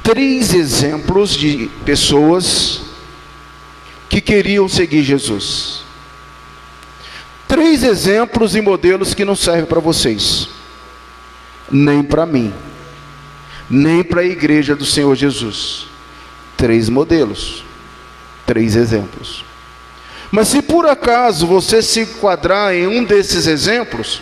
3 exemplos de pessoas que queriam seguir Jesus. 3 exemplos e modelos que não servem para vocês, nem para mim, nem para a igreja do Senhor Jesus. 3 modelos, 3 exemplos. Mas se por acaso você se enquadrar em um desses exemplos,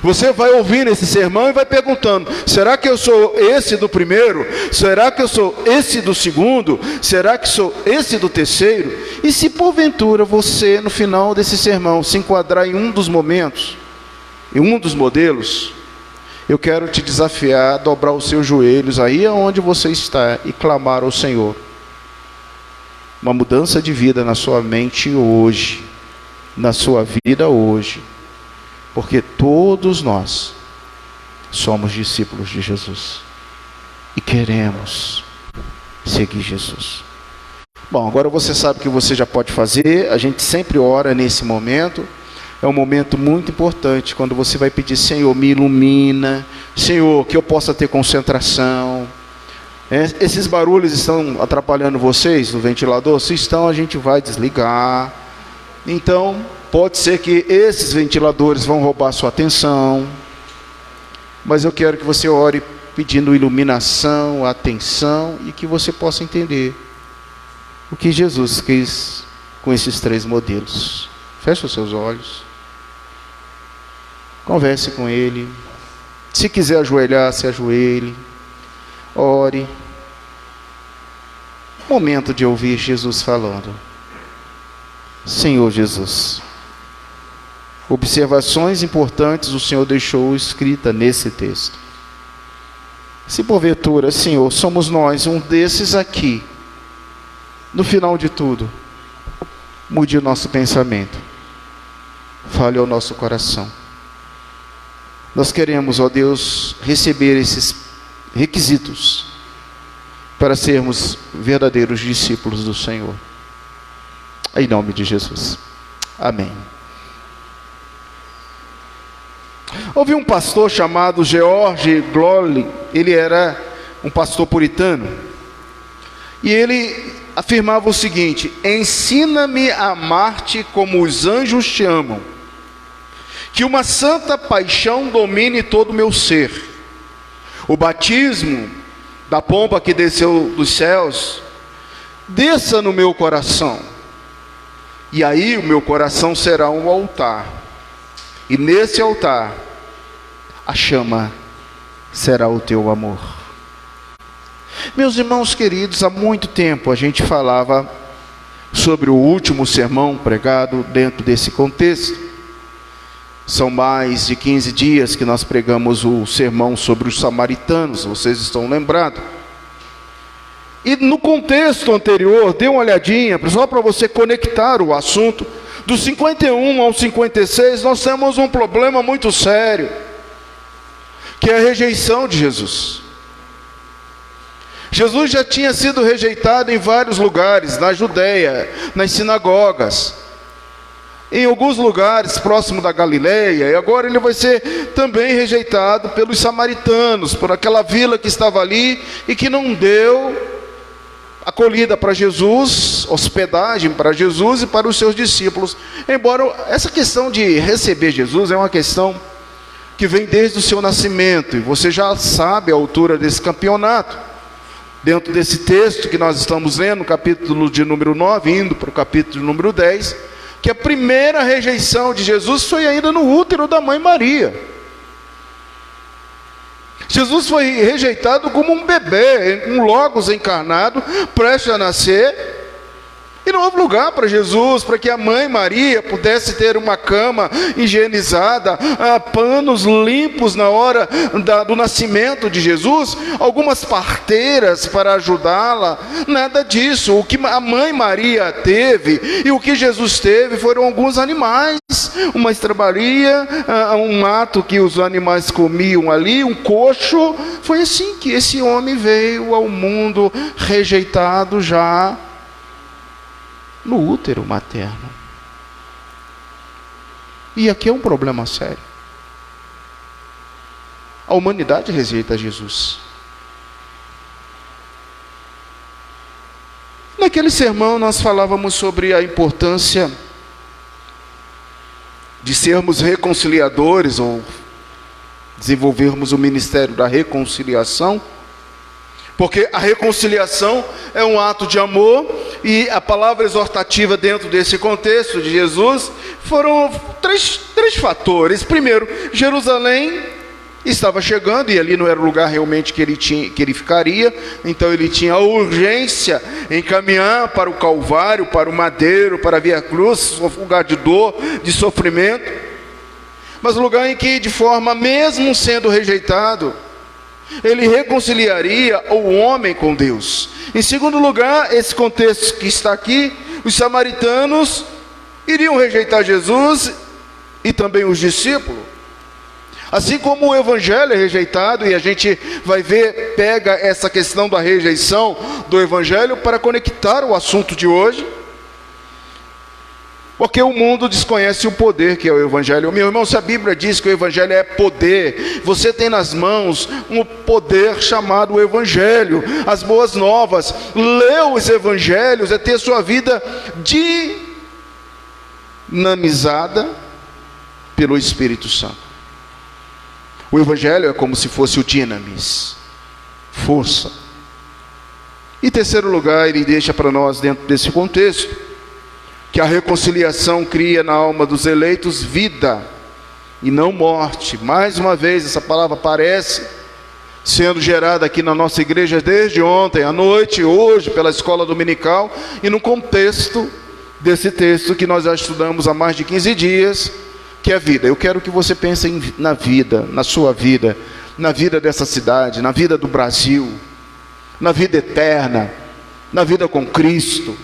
você vai ouvindo esse sermão e vai perguntando: será que eu sou esse do primeiro? Será que eu sou esse do segundo? Será que sou esse do terceiro? E se porventura você, no final desse sermão, se enquadrar em um dos momentos, em um dos modelos, eu quero te desafiar a dobrar os seus joelhos aí onde você está e clamar ao Senhor uma mudança de vida na sua mente hoje, na sua vida hoje. Porque todos nós somos discípulos de Jesus e queremos seguir Jesus. Bom, agora você sabe o que você já pode fazer. A gente sempre ora nesse momento. É um momento muito importante, quando você vai pedir: Senhor, me ilumina. Senhor, que eu possa ter concentração. Esses barulhos estão atrapalhando vocês no ventilador? Se estão, a gente vai desligar. Então, pode ser que esses ventiladores vão roubar sua atenção, mas eu quero que você ore pedindo iluminação, atenção, e que você possa entender o que Jesus quis com esses 3 modelos. Feche os seus olhos, converse com Ele. Se quiser ajoelhar, se ajoelhe, ore. Momento de ouvir Jesus falando. Senhor Jesus, observações importantes o Senhor deixou escrita nesse texto. Se porventura, Senhor, somos nós um desses aqui, no final de tudo, mude o nosso pensamento, fale ao nosso coração. Nós queremos, ó Deus, receber esses requisitos para sermos verdadeiros discípulos do Senhor. Em nome de Jesus. Amém. Houve um pastor chamado George Glowley. Ele era um pastor puritano. E ele afirmava o seguinte: ensina-me a amar-te como os anjos te amam. Que uma santa paixão domine todo o meu ser. O batismo da pomba que desceu dos céus desça no meu coração. E aí o meu coração será um altar. E nesse altar, a chama será o teu amor. Meus irmãos queridos, há muito tempo a gente falava sobre o último sermão pregado dentro desse contexto. São mais de 15 dias que nós pregamos o sermão sobre os samaritanos, vocês estão lembrados? E no contexto anterior, dê uma olhadinha, só para você conectar o assunto. Do 51 ao 56, nós temos um problema muito sério, que é a rejeição de Jesus. Jesus já tinha sido rejeitado em vários lugares, na Judéia, nas sinagogas, em alguns lugares próximo da Galileia, e agora ele vai ser também rejeitado pelos samaritanos, por aquela vila que estava ali e que não deu acolhida para Jesus, hospedagem para Jesus e para os seus discípulos. Embora essa questão de receber Jesus é uma questão que vem desde o seu nascimento, e você já sabe a altura desse campeonato, dentro desse texto que nós estamos lendo, capítulo de número 9, indo para o capítulo número 10, que a primeira rejeição de Jesus foi ainda no útero da mãe Maria. Jesus foi rejeitado como um bebê, um logos encarnado, prestes a nascer. E não houve lugar para Jesus, para que a mãe Maria pudesse ter uma cama higienizada, panos limpos na hora do nascimento de Jesus, algumas parteiras para ajudá-la, nada disso. O que a mãe Maria teve e o que Jesus teve foram alguns animais, uma estrebaria, um mato que os animais comiam ali, um coxo. Foi assim que esse homem veio ao mundo, rejeitado já no útero materno. E aqui é um problema sério. A humanidade rejeita Jesus. Naquele sermão nós falávamos sobre a importância de sermos reconciliadores, ou desenvolvermos o ministério da reconciliação, porque a reconciliação é um ato de amor, e a palavra exortativa dentro desse contexto de Jesus foram três fatores. Primeiro, Jerusalém estava chegando, e ali não era o lugar realmente que ele ficaria, então ele tinha a urgência em caminhar para o Calvário, para o madeiro, para a Via Cruz, lugar de dor, de sofrimento, mas lugar em que, de forma, mesmo sendo rejeitado, ele reconciliaria o homem com Deus. Em segundo lugar, esse contexto que está aqui, os samaritanos iriam rejeitar Jesus e também os discípulos. Assim como o evangelho é rejeitado, e a gente vai ver, pega essa questão da rejeição do evangelho para conectar o assunto de hoje, porque o mundo desconhece o poder que é o evangelho. Meu irmão, se a Bíblia diz que o evangelho é poder, você tem nas mãos um poder chamado evangelho, as boas novas. Ler os evangelhos é ter sua vida dinamizada pelo Espírito Santo. O evangelho é como se fosse o dinamis, força. Em terceiro lugar, ele deixa para nós, dentro desse contexto, que a reconciliação cria na alma dos eleitos vida e não morte. Mais uma vez essa palavra aparece sendo gerada aqui na nossa igreja desde ontem à noite, hoje pela escola dominical, e no contexto desse texto que nós já estudamos há mais de 15 dias, que é a vida. Eu quero que você pense na vida, na sua vida, na vida dessa cidade, na vida do Brasil, na vida eterna, na vida com Cristo.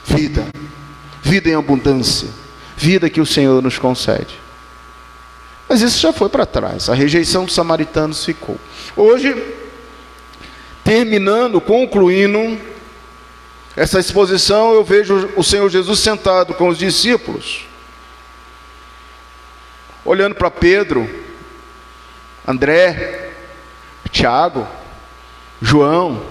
Vida em abundância, vida que o Senhor nos concede. Mas isso já foi para trás, a rejeição dos samaritanos ficou. Hoje, concluindo essa exposição, eu vejo o Senhor Jesus sentado com os discípulos, olhando para Pedro, André, Tiago, João,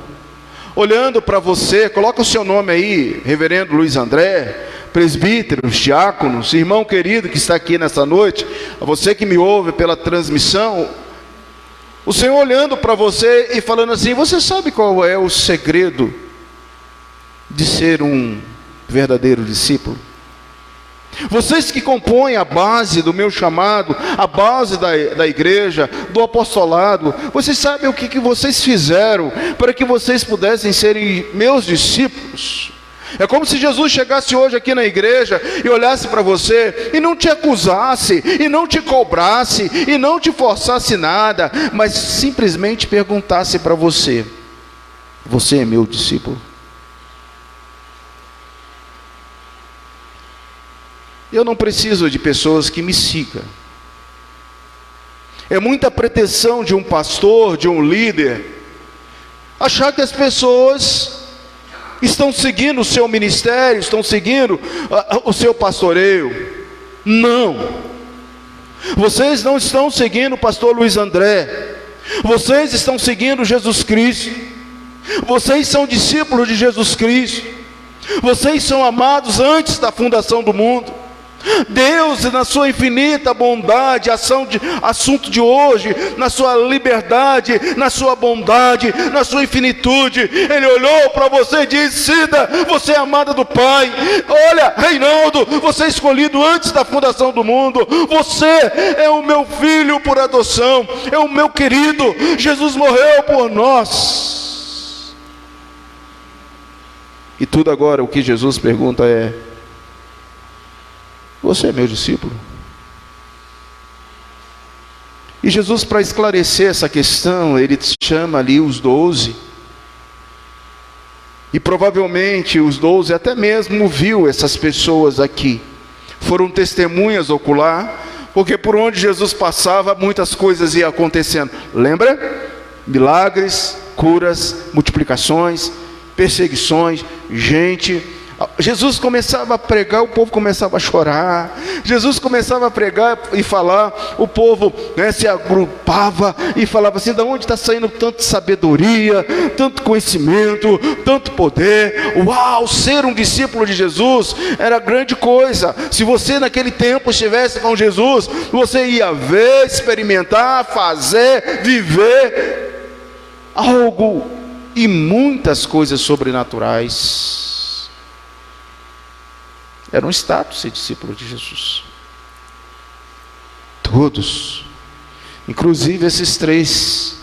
olhando para você. Coloca o seu nome aí, reverendo Luiz André, presbíteros, diáconos, irmão querido que está aqui nessa noite, a você que me ouve pela transmissão, o Senhor olhando para você e falando assim: você sabe qual é o segredo de ser um verdadeiro discípulo? Vocês que compõem a base do meu chamado, a base da igreja, do apostolado, vocês sabem o que vocês fizeram para que vocês pudessem serem meus discípulos? É como se Jesus chegasse hoje aqui na igreja e olhasse para você e não te acusasse, e não te cobrasse, e não te forçasse nada, mas simplesmente perguntasse para você: você é meu discípulo? Eu não preciso de pessoas que me sigam. É muita pretensão de um pastor, de um líder, achar que as pessoas estão seguindo o seu ministério, estão seguindo o seu pastoreio. Não. Vocês não estão seguindo o pastor Luiz André. Vocês estão seguindo Jesus Cristo. Vocês são discípulos de Jesus Cristo. Vocês são amados antes da fundação do mundo. Deus, na sua infinita bondade, assunto de hoje, na sua liberdade, na sua bondade, na sua infinitude, Ele olhou para você e disse: Cida, você é amada do Pai. Olha, Reinaldo, você é escolhido antes da fundação do mundo. Você é o meu filho por adoção, é o meu querido. Jesus morreu por nós. E tudo agora, o que Jesus pergunta é: você é meu discípulo? E Jesus, para esclarecer essa questão, Ele chama ali os 12. E provavelmente os 12 até mesmo viu essas pessoas aqui. Foram testemunhas ocular, porque por onde Jesus passava, muitas coisas iam acontecendo. Lembra? Milagres, curas, multiplicações, perseguições, gente Jesus começava a pregar, o povo começava a chorar. Jesus começava a pregar e falar, o povo, né, se agrupava e falava assim: de onde está saindo tanta sabedoria, tanto conhecimento, tanto poder? Uau, ser um discípulo de Jesus era grande coisa. Se você naquele tempo estivesse com Jesus, você ia ver, experimentar, fazer, viver algo e muitas coisas sobrenaturais. Era um status ser discípulo de Jesus. Todos, inclusive esses 3,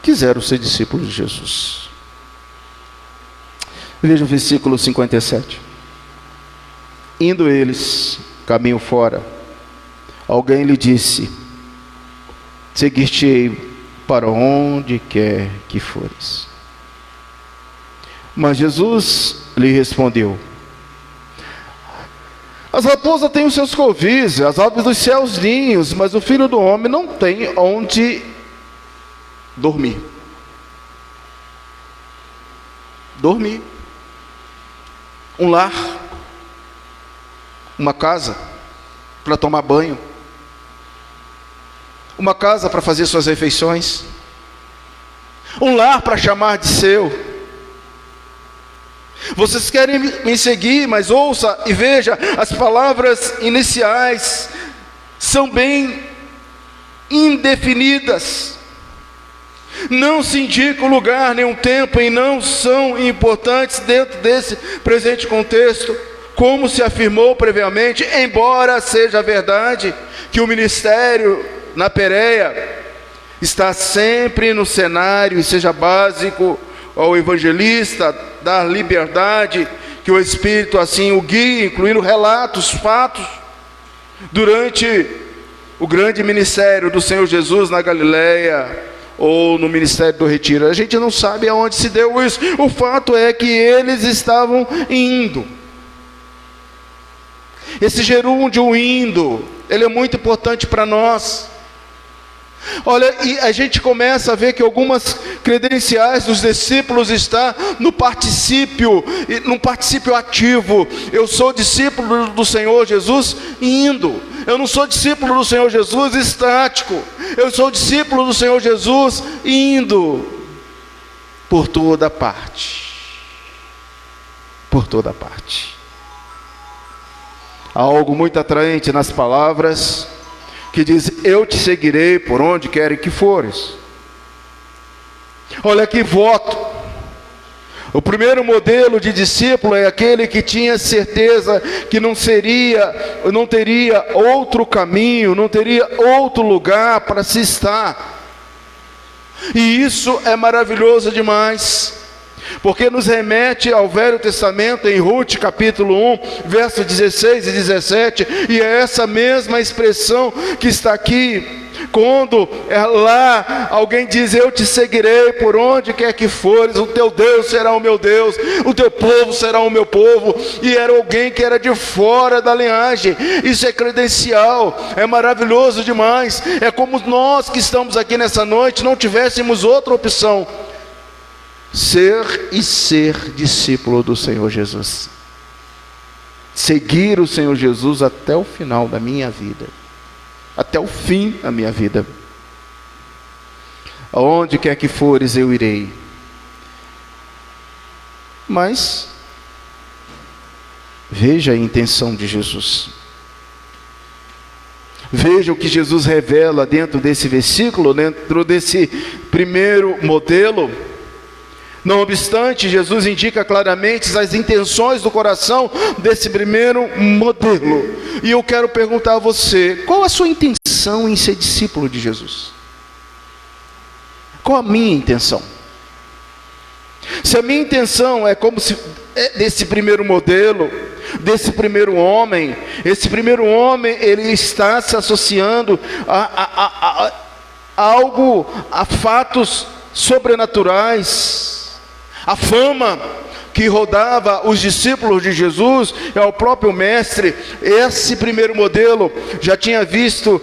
quiseram ser discípulos de Jesus. Veja o versículo 57. Indo eles caminho fora, alguém lhe disse: seguir-te-ei para onde quer que fores. Mas Jesus lhe respondeu: as raposas têm os seus covis, as aves dos céus ninhos, mas o Filho do Homem não tem onde dormir. Dormir. Um lar, uma casa para tomar banho, uma casa para fazer suas refeições, um lar para chamar de seu. Vocês querem me seguir, mas ouça e veja, as palavras iniciais são bem indefinidas. Não se indica o lugar, nem o tempo, e não são importantes dentro desse presente contexto, como se afirmou previamente, embora seja verdade que o ministério na Pérea está sempre no cenário e seja básico ao evangelista dar liberdade, que o Espírito assim o guie, incluindo relatos, fatos, durante o grande ministério do Senhor Jesus na Galileia, ou no ministério do Retiro. A gente não sabe aonde se deu isso. O fato é que eles estavam indo. Esse gerúndio indo, ele é muito importante para nós. Olha, e a gente começa a ver que algumas credenciais dos discípulos estão no particípio ativo. Eu sou discípulo do Senhor Jesus indo. Eu não sou discípulo do Senhor Jesus estático. Eu sou discípulo do Senhor Jesus indo por toda parte. Por toda parte. Há algo muito atraente nas palavras que diz: eu te seguirei por onde quer que fores. Olha que voto. O primeiro modelo de discípulo é aquele que tinha certeza que não teria outro caminho, não teria outro lugar para se estar. E isso é maravilhoso demais, porque nos remete ao Velho Testamento, em Ruth capítulo 1, versos 16 e 17, e é essa mesma expressão que está aqui, quando lá alguém diz: eu te seguirei por onde quer que fores, o teu Deus será o meu Deus, o teu povo será o meu povo, e era alguém que era de fora da linhagem. Isso é credencial, é maravilhoso demais. É como nós que estamos aqui nessa noite não tivéssemos outra opção: ser discípulo do Senhor Jesus, seguir o Senhor Jesus até o final da minha vida, até o fim da minha vida. Aonde quer que fores, eu irei. Mas veja a intenção de Jesus. Veja o que Jesus revela dentro desse versículo, dentro desse primeiro modelo. Não obstante, Jesus indica claramente as intenções do coração desse primeiro modelo. E eu quero perguntar a você: qual a sua intenção em ser discípulo de Jesus? Qual a minha intenção? Se a minha intenção é como se desse primeiro modelo, desse primeiro homem, esse primeiro homem ele está se associando a algo, a fatos sobrenaturais. A fama que rodava os discípulos de Jesus, é o próprio Mestre. Esse primeiro modelo já tinha visto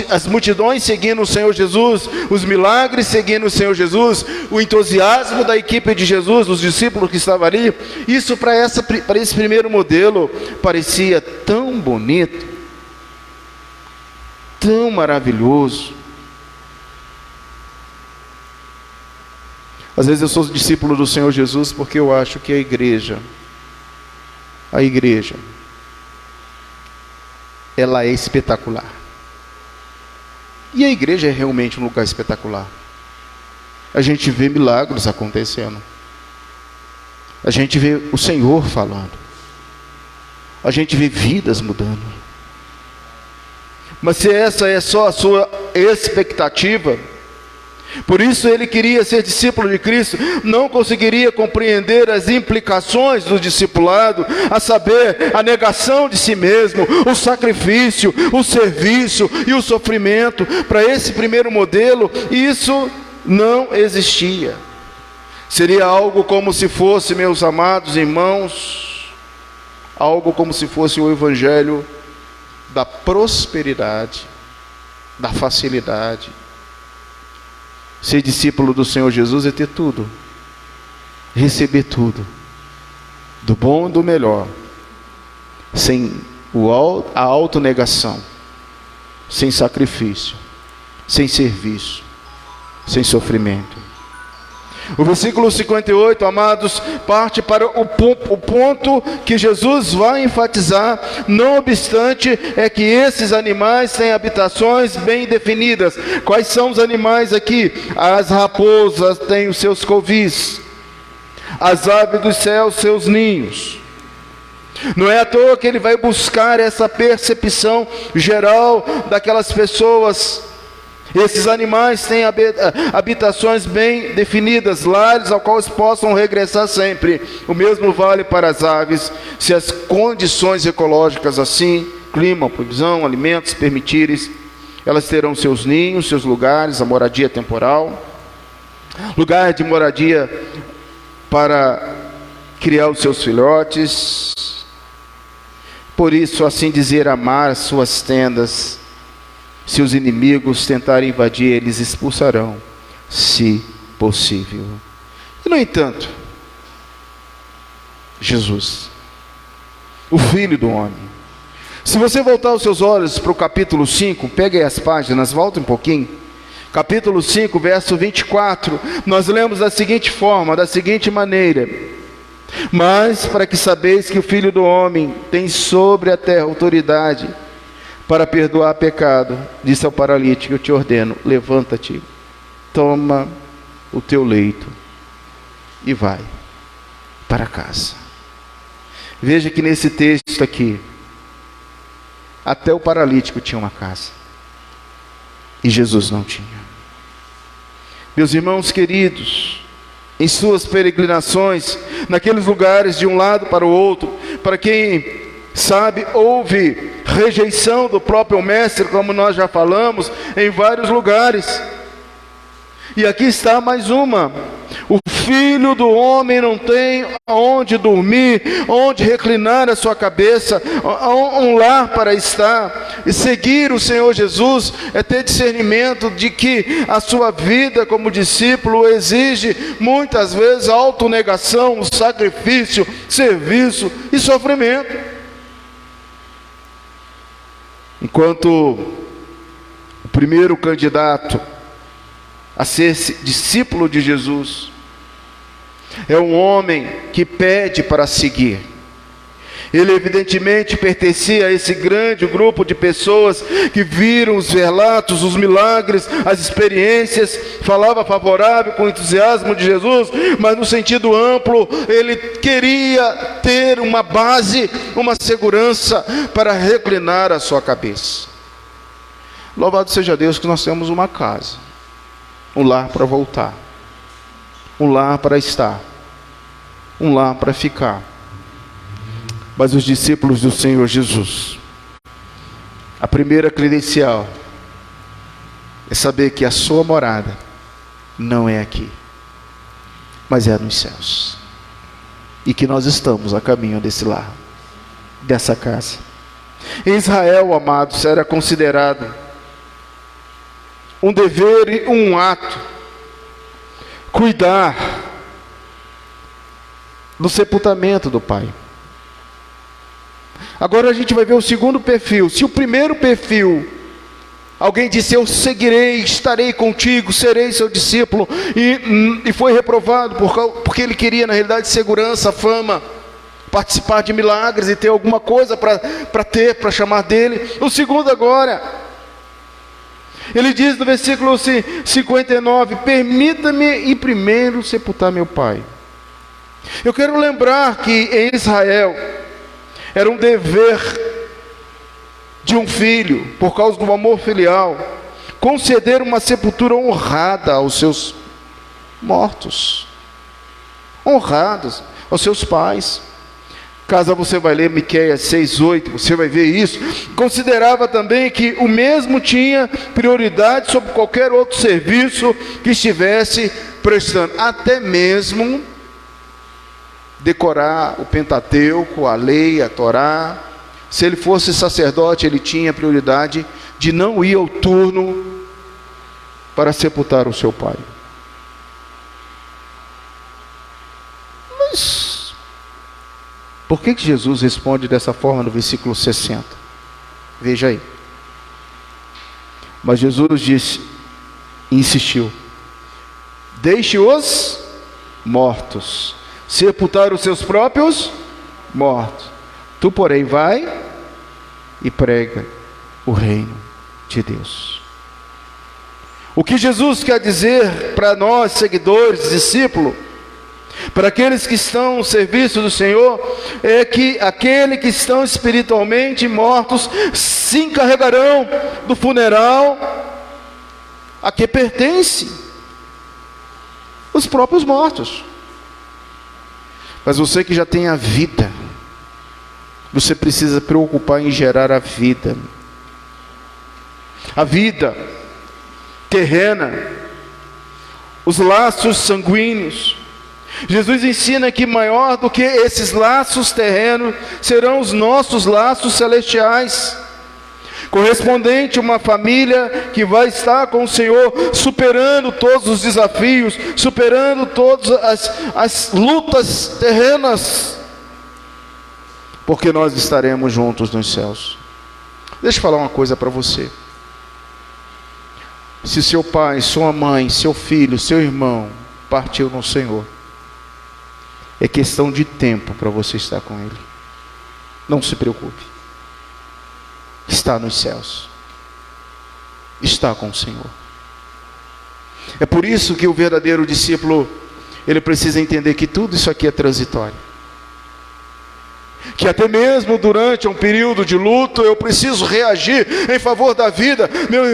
as multidões seguindo o Senhor Jesus, os milagres seguindo o Senhor Jesus, o entusiasmo da equipe de Jesus, dos discípulos que estavam ali. Isso para esse primeiro modelo parecia tão bonito, tão maravilhoso. Às vezes eu sou discípulo do Senhor Jesus porque eu acho que a igreja, ela é espetacular. E a igreja é realmente um lugar espetacular. A gente vê milagres acontecendo. A gente vê o Senhor falando. A gente vê vidas mudando. Mas se essa é só a sua expectativa, por isso ele queria ser discípulo de Cristo, não conseguiria compreender as implicações do discipulado, a saber, a negação de si mesmo, o sacrifício, o serviço e o sofrimento. Para esse primeiro modelo, isso não existia. Seria algo como se fosse, meus amados irmãos, algo como se fosse o evangelho da prosperidade, da facilidade. Ser discípulo do Senhor Jesus é ter tudo, receber tudo, do bom e do melhor, sem a autonegação, sem sacrifício, sem serviço, sem sofrimento. O versículo 58, amados, parte para o ponto que Jesus vai enfatizar. Não obstante, é que esses animais têm habitações bem definidas. Quais são os animais aqui? As raposas têm os seus covis, as aves dos céus seus ninhos. Não é à toa que ele vai buscar essa percepção geral daquelas pessoas. Esses animais têm habitações bem definidas, lares ao qual eles possam regressar sempre. O mesmo vale para as aves, se as condições ecológicas assim, clima, provisão, alimentos permitirem, elas terão seus ninhos, seus lugares, a moradia temporal, lugar de moradia para criar os seus filhotes. Por isso, assim dizer, amar as suas tendas. Se os inimigos tentarem invadir, eles expulsarão, se possível. E no entanto, Jesus, o Filho do Homem. Se você voltar os seus olhos para o capítulo 5, pegue aí as páginas, volta um pouquinho. Capítulo 5, verso 24, nós lemos da seguinte forma, da seguinte maneira: mas para que sabeis que o Filho do Homem tem sobre a terra autoridade para perdoar pecado, disse ao paralítico: eu te ordeno, levanta-te, toma o teu leito e vai para casa. Veja que nesse texto aqui, até o paralítico tinha uma casa, e Jesus não tinha. Meus irmãos queridos, em suas peregrinações, naqueles lugares de um lado para o outro, para quem sabe, houve rejeição do próprio Mestre, como nós já falamos, em vários lugares. E aqui está mais uma: o Filho do Homem não tem onde dormir, onde reclinar a sua cabeça, um lar para estar. E seguir o Senhor Jesus é ter discernimento de que a sua vida como discípulo exige muitas vezes autonegação, sacrifício, serviço e sofrimento. Enquanto o primeiro candidato a ser discípulo de Jesus é um homem que pede para seguir. Ele evidentemente pertencia a esse grande grupo de pessoas que viram os relatos, os milagres, as experiências, falava favorável com o entusiasmo de Jesus, mas no sentido amplo, ele queria ter uma base, uma segurança para reclinar a sua cabeça. Louvado seja Deus que nós temos uma casa, um lar para voltar, um lar para estar, um lar para ficar. Mas os discípulos do Senhor Jesus, a primeira credencial é saber que a sua morada não é aqui, mas é nos céus. e que nós estamos a caminho desse lar, dessa casa. Em Israel, amados, era considerado um dever e um ato cuidar do sepultamento do pai. Agora a gente vai ver o segundo perfil. Se o primeiro perfil, alguém disse: eu seguirei, estarei contigo, serei seu discípulo, e foi reprovado porque ele queria, na realidade, segurança, fama, participar de milagres e ter alguma coisa para chamar dele. O segundo agora, ele diz no versículo 59, permita-me ir primeiro sepultar meu pai. Eu quero lembrar que em Israel era um dever de um filho, por causa do amor filial, conceder uma sepultura honrada aos seus mortos, honrados aos seus pais. Caso você vai ler Miqueias 6:8, você vai ver isso. Considerava também que o mesmo tinha prioridade sobre qualquer outro serviço que estivesse prestando, até mesmo decorar o Pentateuco, a lei, a Torá. Se ele fosse sacerdote, ele tinha prioridade de não ir ao turno para sepultar o seu pai. Mas por que Jesus responde dessa forma no versículo 60? Veja aí. Mas Jesus disse, insistiu: deixe os mortos sepultar os seus próprios mortos. Tu, porém, vai e prega o reino de Deus. O que Jesus quer dizer para nós, seguidores, discípulos, para aqueles que estão no serviço do Senhor, é que aqueles que estão espiritualmente mortos se encarregarão do funeral a que pertence os próprios mortos. Mas você que já tem a vida, você precisa preocupar em gerar a vida terrena, os laços sanguíneos. Jesus ensina que maior do que esses laços terrenos serão os nossos laços celestiais, correspondente a uma família que vai estar com o Senhor, superando todos os desafios, superando todas as lutas terrenas, porque nós estaremos juntos nos céus. Deixa eu falar uma coisa para você. Se seu pai, sua mãe, seu filho, seu irmão partiu no Senhor, é questão de tempo para você estar com ele. Não se preocupe. Está nos céus. Está com o Senhor. É por isso que o verdadeiro discípulo, ele precisa entender que tudo isso aqui é transitório. Que até mesmo durante um período de luto, eu preciso reagir em favor da vida. Meus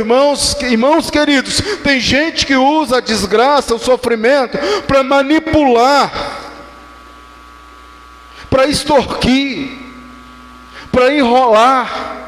irmãos queridos, tem gente que usa a desgraça, o sofrimento, para manipular, para extorquir, para enrolar.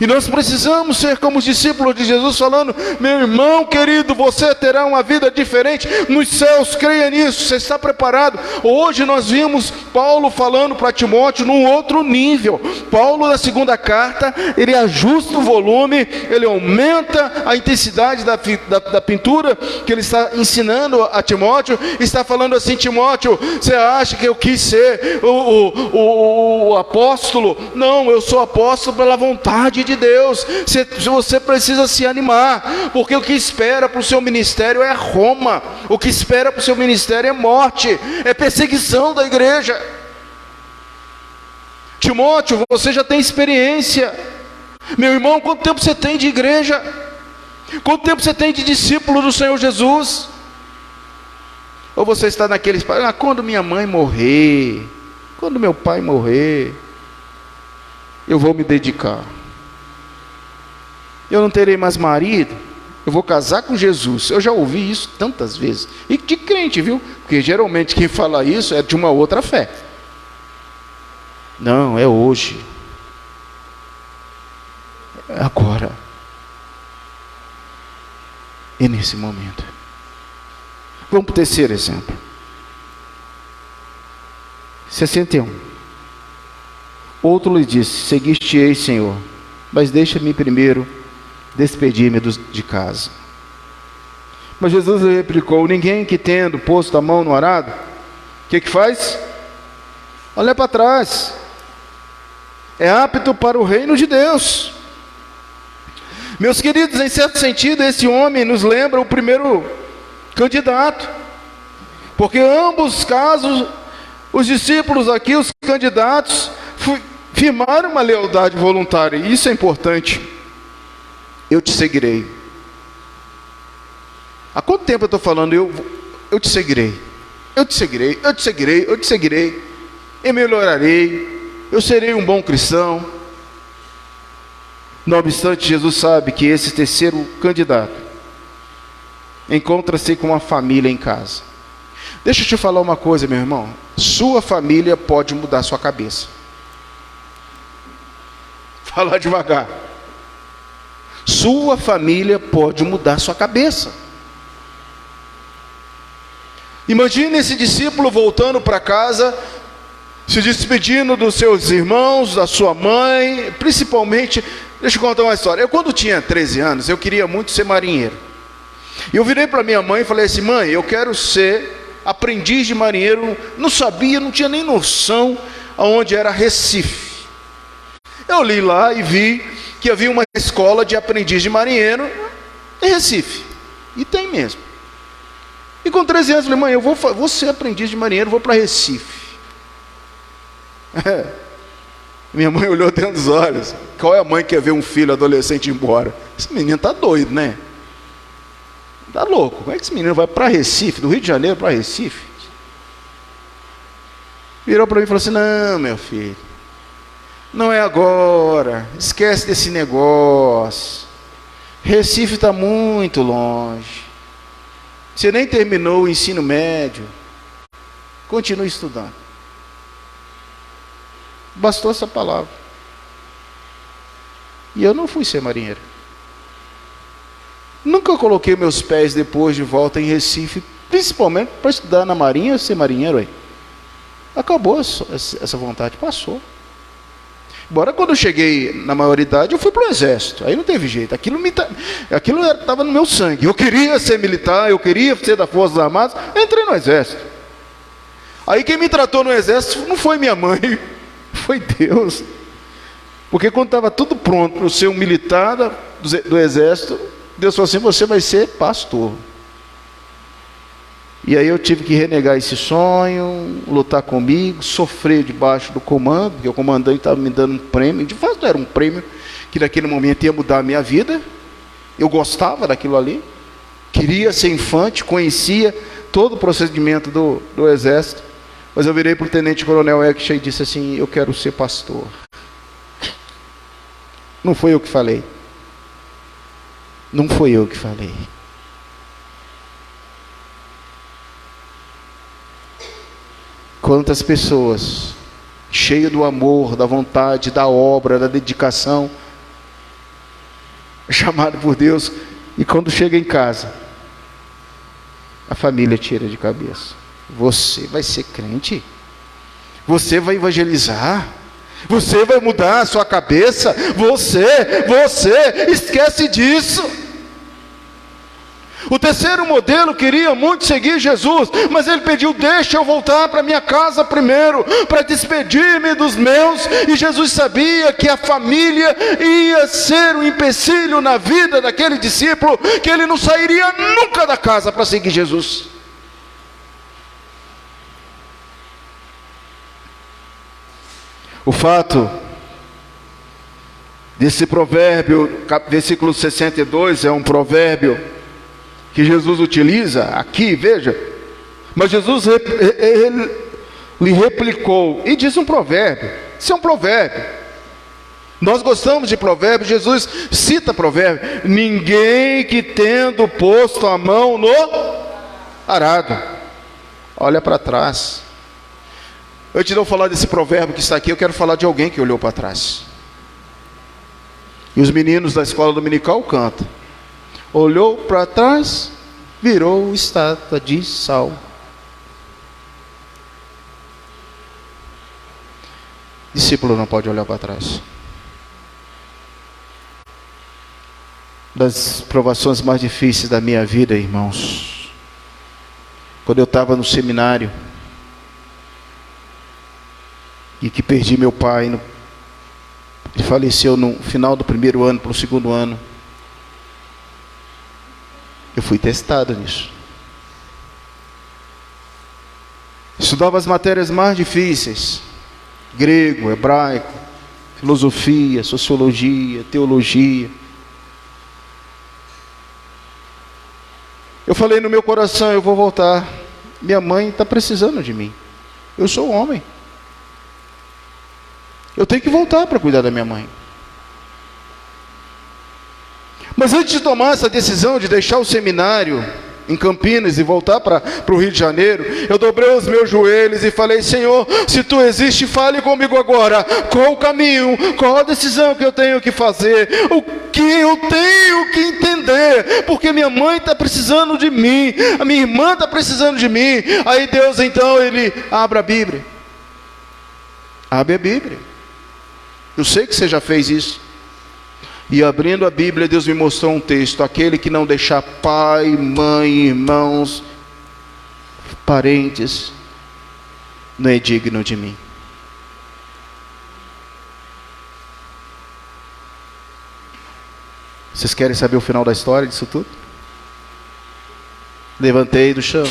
E nós precisamos ser como os discípulos de Jesus, falando: meu irmão querido, você terá uma vida diferente nos céus, creia nisso, você está preparado. Hoje nós vimos Paulo falando para Timóteo num outro nível. Paulo, na segunda carta, ele ajusta o volume, ele aumenta a intensidade da pintura que ele está ensinando a Timóteo. Está falando assim: Timóteo, você acha que eu quis ser o apóstolo? Não, eu sou apóstolo pela vontade de Deus. Você precisa se animar, porque o que espera para o seu ministério é Roma, o que espera para o seu ministério é morte, é perseguição da igreja. Timóteo, você já tem experiência. Meu irmão, quanto tempo você tem de igreja? Quanto tempo você tem de discípulo do Senhor Jesus? Ou você está naqueles, quando minha mãe morrer, quando meu pai morrer, eu vou me dedicar. Eu não terei mais marido, eu vou casar com Jesus. Eu já ouvi isso tantas vezes. E de crente, viu? Porque geralmente quem fala isso é de uma outra fé. Não, é hoje. É agora. É nesse momento. Vamos para o terceiro exemplo. 61. Outro lhe disse: seguiste-ei, Senhor, mas deixa-me primeiro despedir-me de casa. Mas Jesus lhe replicou: ninguém que tendo posto a mão no arado, o que faz? Olha para trás. É apto para o reino de Deus. Meus queridos, em certo sentido, esse homem nos lembra o primeiro candidato, porque em ambos os casos, os discípulos aqui, os candidatos, firmaram uma lealdade voluntária, e isso é importante. Eu te seguirei. Há quanto tempo eu estou falando? Eu te seguirei, eu te seguirei, eu te seguirei, eu te seguirei, eu melhorarei, eu serei um bom cristão. Não obstante, Jesus sabe que esse terceiro candidato encontra-se com uma família em casa. Deixa eu te falar uma coisa, meu irmão. Sua família pode mudar sua cabeça. Falar devagar. Sua família pode mudar sua cabeça. Imagine esse discípulo voltando para casa, se despedindo dos seus irmãos, da sua mãe, principalmente. Deixa eu contar uma história. Eu, quando tinha 13 anos, eu queria muito ser marinheiro. E eu virei para minha mãe e falei assim: mãe, eu quero ser aprendiz de marinheiro. Não sabia, não tinha nem noção aonde era Recife. Eu li lá e vi que havia uma escola de aprendiz de marinheiro em Recife. E tem mesmo. E com 13 anos eu falei: mãe, eu vou ser aprendiz de marinheiro, vou para Recife. Minha mãe olhou dentro dos olhos. Qual é a mãe que quer ver um filho adolescente ir embora? Esse menino está doido, né? Está louco. Como é que esse menino vai para Recife, do Rio de Janeiro para Recife? Virou para mim e falou assim: não, meu filho, não é agora, esquece desse negócio. Recife está muito longe. Você nem terminou o ensino médio. Continue estudando. Bastou essa palavra. E eu não fui ser marinheiro. Nunca coloquei meus pés depois de volta em Recife, principalmente para estudar na marinha e ser marinheiro aí. Acabou essa vontade, passou. Embora quando eu cheguei na maioridade, eu fui para o exército. Aí não teve jeito. Aquilo estava no meu sangue. Eu queria ser militar, eu queria ser das Forças Armadas. Eu entrei no exército. Aí quem me tratou no exército não foi minha mãe, foi Deus. Porque quando estava tudo pronto para eu ser um militar do exército, Deus falou assim: você vai ser pastor. E aí eu tive que renegar esse sonho, lutar comigo, sofrer debaixo do comando, porque o comandante estava me dando um prêmio. De fato era um prêmio que naquele momento ia mudar a minha vida. Eu gostava daquilo ali, queria ser infante, conhecia todo o procedimento do exército. Mas eu virei para o tenente-coronel Ekcha e disse assim: eu quero ser pastor. Não foi eu que falei. Não foi eu que falei. Quantas pessoas, cheias do amor, da vontade, da obra, da dedicação, chamado por Deus, e quando chega em casa, a família tira de cabeça. Você vai ser crente? Você vai evangelizar? Você vai mudar a sua cabeça? Você esquece disso. O terceiro modelo queria muito seguir Jesus, mas ele pediu: deixa eu voltar para minha casa primeiro, para despedir-me dos meus. E Jesus sabia que a família ia ser um empecilho na vida daquele discípulo, que ele não sairia nunca da casa para seguir Jesus. O fato desse provérbio, versículo 62, é um provérbio que Jesus utiliza aqui, veja. Mas Jesus lhe replicou e disse um provérbio. Isso é um provérbio. Nós gostamos de provérbios. Jesus cita provérbio: ninguém que tendo posto a mão no arado olha para trás. Antes de eu falar desse provérbio que está aqui, eu quero falar de alguém que olhou para trás. E os meninos da escola dominical cantam: olhou para trás, virou estátua de sal. Discípulo não pode olhar para trás. Das provações mais difíceis da minha vida, irmãos, quando eu estava no seminário e que perdi meu pai, ele faleceu no final do primeiro ano para o segundo ano, eu fui testado nisso. Estudava as matérias mais difíceis: grego, hebraico, filosofia, sociologia, teologia. Eu falei no meu coração: eu vou voltar. Minha mãe está precisando de mim. Eu sou homem. Eu tenho que voltar para cuidar da minha mãe. Mas antes de tomar essa decisão de deixar o seminário em Campinas e voltar para o Rio de Janeiro, eu dobrei os meus joelhos e falei: Senhor, se tu existe, fale comigo agora. Qual o caminho? Qual a decisão que eu tenho que fazer? O que eu tenho que entender? Porque minha mãe está precisando de mim, a minha irmã está precisando de mim. Aí Deus, então, Ele abre a Bíblia. Abre a Bíblia. Eu sei que você já fez isso. E abrindo a Bíblia, Deus me mostrou um texto: aquele que não deixar pai, mãe, irmãos, parentes, não é digno de mim. Vocês querem saber o final da história disso tudo? Levantei do chão,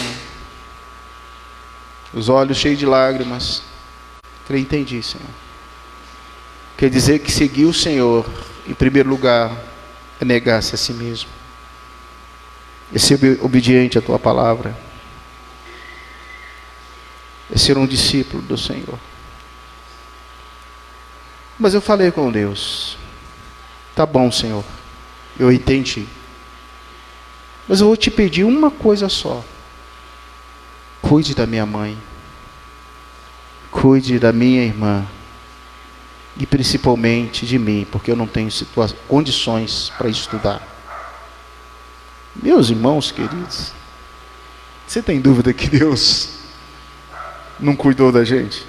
os olhos cheios de lágrimas. Falei: entendi, Senhor. Quer dizer que seguir o Senhor, em primeiro lugar, é negar-se a si mesmo, é ser obediente à tua palavra, é ser um discípulo do Senhor. Mas eu falei com Deus: tá bom, Senhor, eu entendi, mas eu vou te pedir uma coisa só: cuide da minha mãe, cuide da minha irmã, e principalmente de mim, porque eu não tenho condições para estudar. Meus irmãos queridos, você tem dúvida que Deus não cuidou da gente?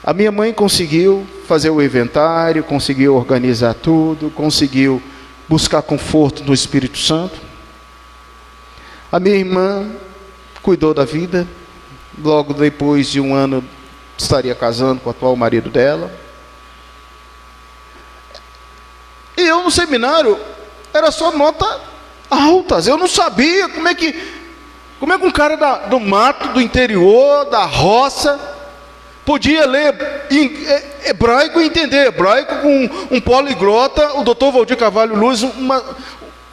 A minha mãe conseguiu fazer o inventário, conseguiu organizar tudo, conseguiu buscar conforto no Espírito Santo. A minha irmã cuidou da vida. Logo depois de um ano estaria casando com o atual marido dela. E eu no seminário era só nota altas. Eu não sabia como é que um cara do mato, do interior, da roça, podia ler hebraico e entender hebraico com um poliglota. O doutor Valdir Carvalho Luz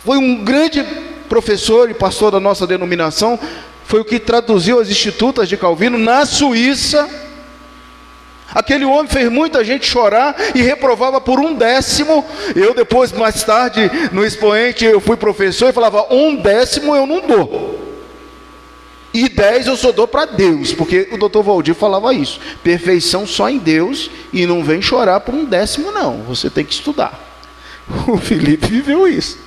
foi um grande professor e pastor da nossa denominação. Foi o que traduziu as Institutas de Calvino na Suíça. Aquele homem fez muita gente chorar e reprovava por 1/10. Eu depois, mais tarde, no expoente, eu fui professor e falava: 1/10 eu não dou. E 10 eu só dou para Deus, porque o doutor Valdir falava isso: perfeição só em Deus, e não vem chorar por 1/10 não, você tem que estudar. O Felipe viveu isso.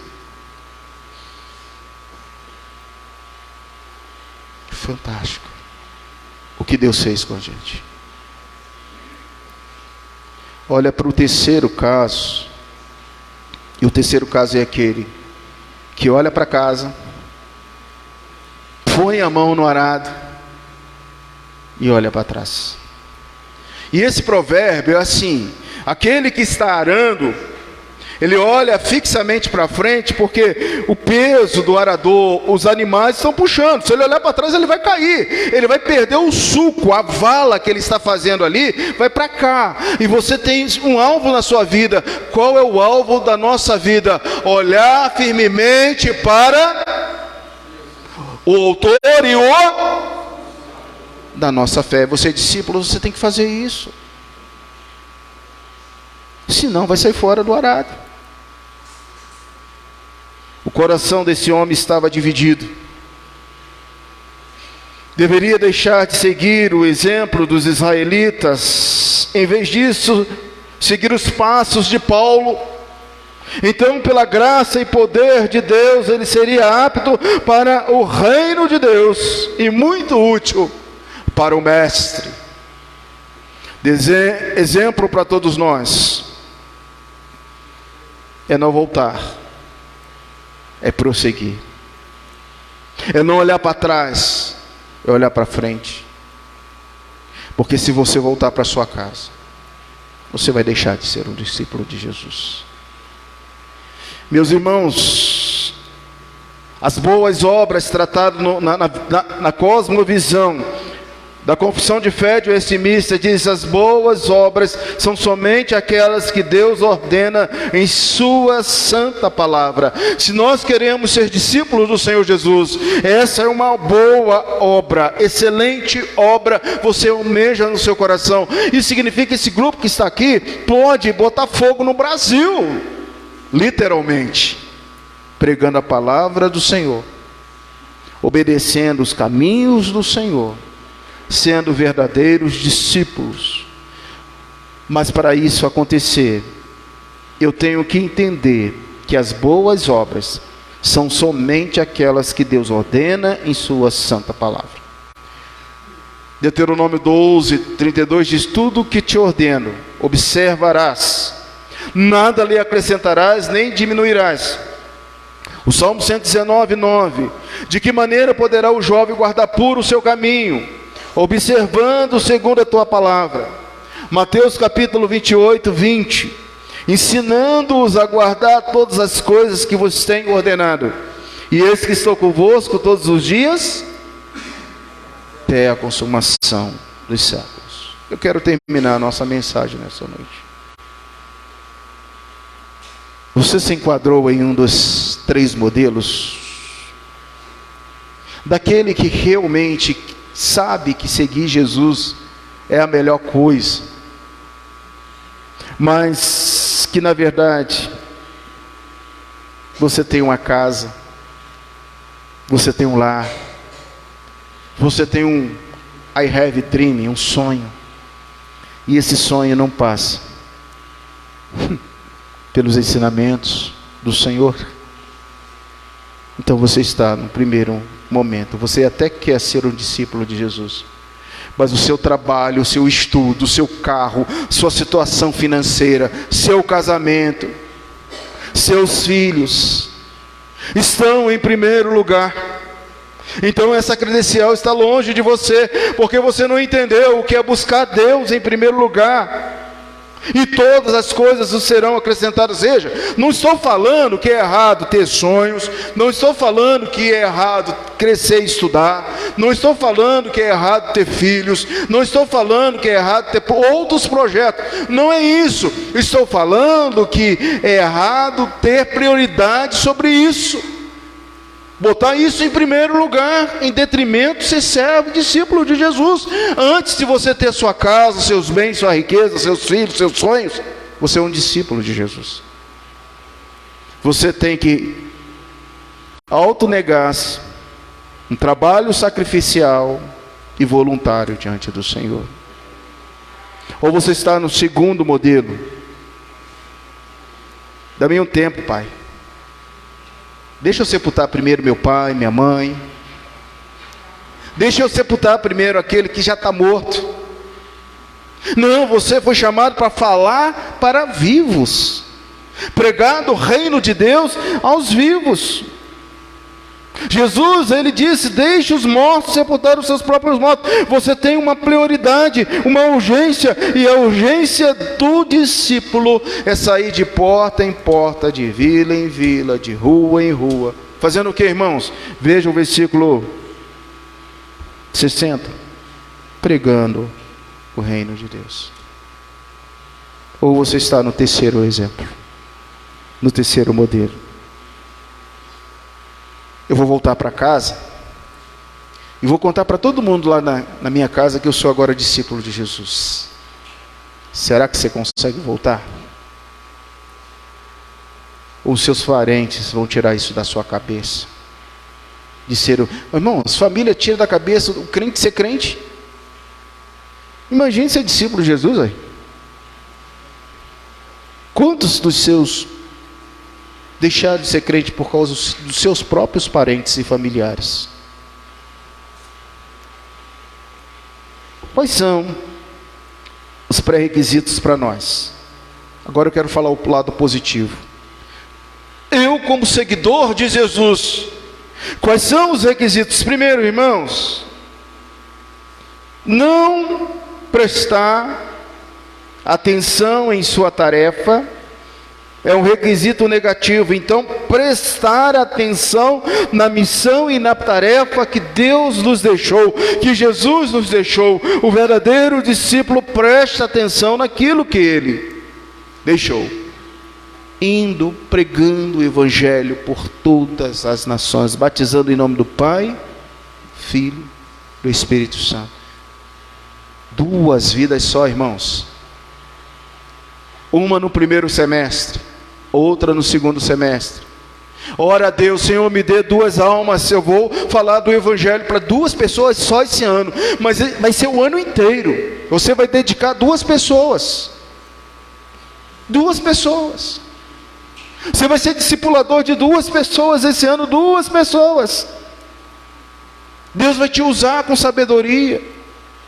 Fantástico o que Deus fez com a gente. Olha para o terceiro caso. E o terceiro caso é aquele que olha para casa, põe a mão no arado e olha para trás. E esse provérbio é assim: aquele que está arando, ele olha fixamente para frente, porque o peso do arador, os animais estão puxando. Se ele olhar para trás, ele vai cair, ele vai perder o suco, a vala que ele está fazendo ali, vai para cá. E você tem um alvo na sua vida. Qual é o alvo da nossa vida? Olhar firmemente para o autor e o da nossa fé. Você é discípulo, você tem que fazer isso. Senão vai sair fora do arado. O coração desse homem estava dividido. Deveria deixar de seguir o exemplo dos israelitas, em vez disso, seguir os passos de Paulo. Então, pela graça e poder de Deus, ele seria apto para o reino de Deus e muito útil para o mestre. Exemplo para todos nós é não voltar, é prosseguir, é não olhar para trás, é olhar para frente. Porque se você voltar para sua casa, você vai deixar de ser um discípulo de Jesus. Meus irmãos, as boas obras tratadas na cosmovisão da confissão de fé de Westminster diz: as boas obras são somente aquelas que Deus ordena em sua santa palavra. Se nós queremos ser discípulos do Senhor Jesus, essa é uma boa obra, excelente obra, você almeja no seu coração. Isso significa que esse grupo que está aqui pode botar fogo no Brasil, literalmente, pregando a palavra do Senhor, obedecendo os caminhos do Senhor, sendo verdadeiros discípulos. Mas para isso acontecer, eu tenho que entender que as boas obras são somente aquelas que Deus ordena em sua santa palavra. Deuteronômio 12:32 diz: tudo o que te ordeno observarás, nada lhe acrescentarás nem diminuirás. O Salmo 119:9: de que maneira poderá o jovem guardar puro o seu caminho, observando segundo a tua palavra. Mateus capítulo 28:20: ensinando-os a guardar todas as coisas que vos tenho ordenado, e eis que estou convosco todos os dias, até a consumação dos séculos. Eu quero terminar a nossa mensagem nessa noite. Você se enquadrou em um dos três modelos? Daquele que realmente sabe que seguir Jesus é a melhor coisa, mas que na verdade você tem uma casa, você tem um lar, você tem I have a dream, um sonho, e esse sonho não passa pelos ensinamentos do Senhor. Então você está no primeiro momento, você até quer ser um discípulo de Jesus, mas o seu trabalho, o seu estudo, o seu carro, sua situação financeira, seu casamento, seus filhos estão em primeiro lugar. Então essa credencial está longe de você, porque você não entendeu o que é buscar Deus em primeiro lugar, e todas as coisas os serão acrescentadas. Veja, não estou falando que é errado ter sonhos, não estou falando que é errado crescer e estudar, não estou falando que é errado ter filhos, não estou falando que é errado ter outros projetos, não é isso. Estou falando que é errado ter prioridade sobre isso, botar isso em primeiro lugar, em detrimento de ser servo, discípulo de Jesus. Antes de você ter sua casa, seus bens, sua riqueza, seus filhos, seus sonhos, você é um discípulo de Jesus. Você tem que autonegar-se, um trabalho sacrificial e voluntário diante do Senhor. Ou você está no segundo modelo: dá-me um tempo, Pai, deixa eu sepultar primeiro meu pai, minha mãe. Deixa eu sepultar primeiro aquele que já está morto. Não, você foi chamado para falar para vivos, pregar o reino de Deus aos vivos. Jesus, ele disse: deixe os mortos sepultar os seus próprios mortos. Você tem uma prioridade, uma urgência, e a urgência do discípulo é sair de porta em porta, de vila em vila, de rua em rua, fazendo o que, irmãos? Veja o versículo 60, pregando o reino de Deus. Ou você está no terceiro exemplo, no terceiro modelo: eu vou voltar para casa e vou contar para todo mundo lá na minha casa que eu sou agora discípulo de Jesus. Será que você consegue voltar? Ou os seus parentes vão tirar isso da sua cabeça? De ser irmãos, família tira da cabeça o crente ser crente. Imagine ser discípulo de Jesus aí. Quantos dos seus deixaram de ser crente por causa dos seus próprios parentes e familiares? Quais são os pré-requisitos para nós. Agora eu quero falar o lado positivo. Eu, como seguidor de Jesus, quais são os requisitos? Primeiro, irmãos, não prestar atenção em sua tarefa é um requisito negativo. Então, prestar atenção na missão e na tarefa que Deus nos deixou, que Jesus nos deixou. O verdadeiro discípulo presta atenção naquilo que ele deixou, indo pregando o evangelho por todas as nações, batizando em nome do Pai, Filho, do Espírito Santo. 2 vidas só, irmãos. Uma no primeiro semestre, outra no segundo semestre. Ora a Deus, Senhor, me dê 2 almas. Eu vou falar do evangelho para 2 pessoas só esse ano, mas vai ser o ano inteiro. Você vai dedicar 2 pessoas. 2 pessoas. Você vai ser discipulador de 2 pessoas esse ano, 2 pessoas. Deus vai te usar com sabedoria,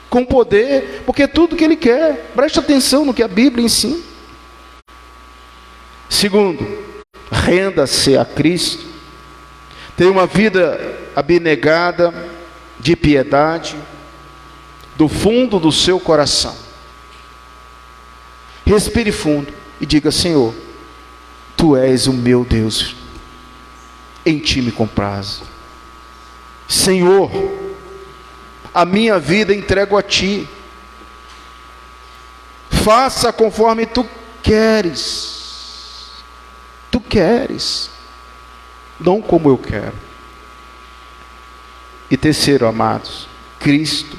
com poder, porque é tudo que Ele quer. Preste atenção no que a Bíblia ensina. Segundo, renda-se a Cristo. Tenha uma vida abnegada, de piedade, do fundo do seu coração. Respire fundo e diga: Senhor, Tu és o meu Deus, em Ti me comprazo. Senhor, a minha vida entrego a Ti. Faça conforme Tu queres. Tu queres, não como eu quero. E terceiro, amados, Cristo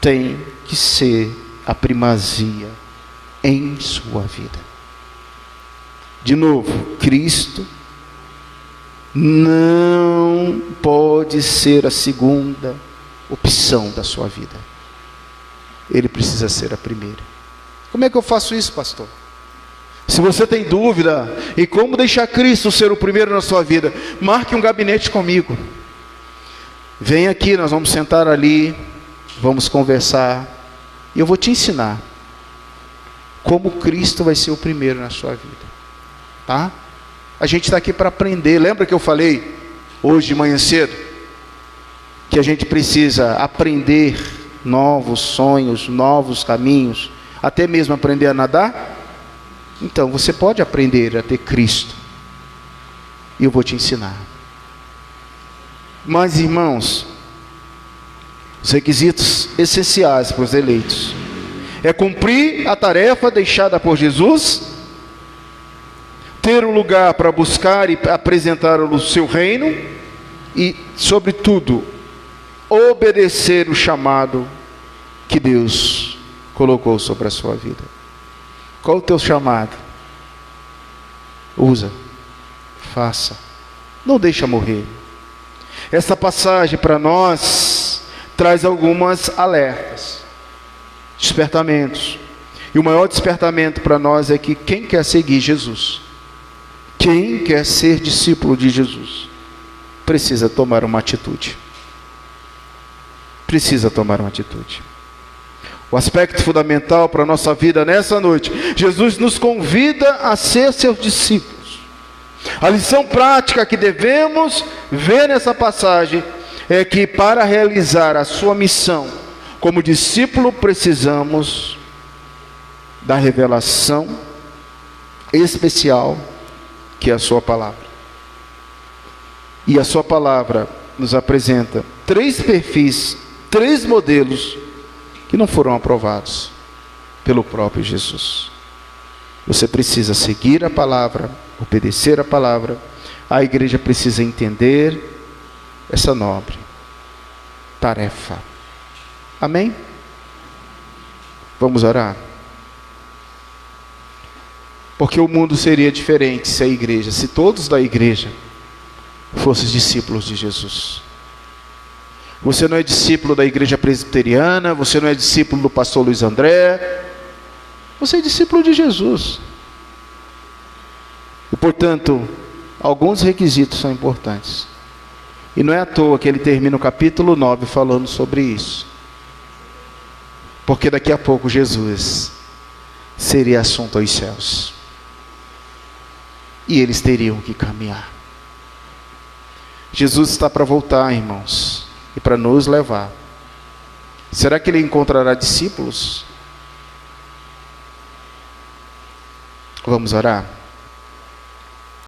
tem que ser a primazia em sua vida. De novo, Cristo não pode ser a segunda opção da sua vida. Ele precisa ser a primeira. Como é que eu faço isso, pastor? Se você tem dúvida em como deixar Cristo ser o primeiro na sua vida, marque um gabinete comigo. Vem aqui, nós vamos sentar ali, vamos conversar, e eu vou te ensinar como Cristo vai ser o primeiro na sua vida, tá? A gente está aqui para aprender. Lembra que eu falei hoje de manhã cedo que a gente precisa aprender novos sonhos, novos caminhos, até mesmo aprender a nadar? Então, você pode aprender a ter Cristo, e eu vou te ensinar. Mas, irmãos, os requisitos essenciais para os eleitos é cumprir a tarefa deixada por Jesus, ter um lugar para buscar e apresentar o seu reino, e, sobretudo, obedecer o chamado que Deus colocou sobre a sua vida. Qual o teu chamado? Usa, faça, não deixa morrer. Essa passagem para nós traz algumas alertas, despertamentos. E o maior despertamento para nós é que quem quer seguir Jesus, quem quer ser discípulo de Jesus, precisa tomar uma atitude. Precisa tomar uma atitude. O aspecto fundamental para a nossa vida nessa noite, Jesus nos convida a ser seus discípulos. A lição prática que devemos ver nessa passagem é que para realizar a sua missão como discípulo, precisamos da revelação especial que é a sua palavra. E a sua palavra nos apresenta 3 perfis, 3 modelos que não foram aprovados pelo próprio Jesus. Você precisa seguir a palavra, obedecer a palavra. A igreja precisa entender essa nobre tarefa. Amém? Vamos orar? Porque o mundo seria diferente se a igreja, se todos da igreja fossem discípulos de Jesus. Você não é discípulo da igreja presbiteriana, você não é discípulo do pastor Luiz André, você é discípulo de Jesus. E portanto, alguns requisitos são importantes. E não é à toa que ele termina o capítulo 9 falando sobre isso. Porque daqui a pouco Jesus seria assunto aos céus. E eles teriam que caminhar. Jesus está para voltar, irmãos, e para nos levar. Será que ele encontrará discípulos? Vamos orar?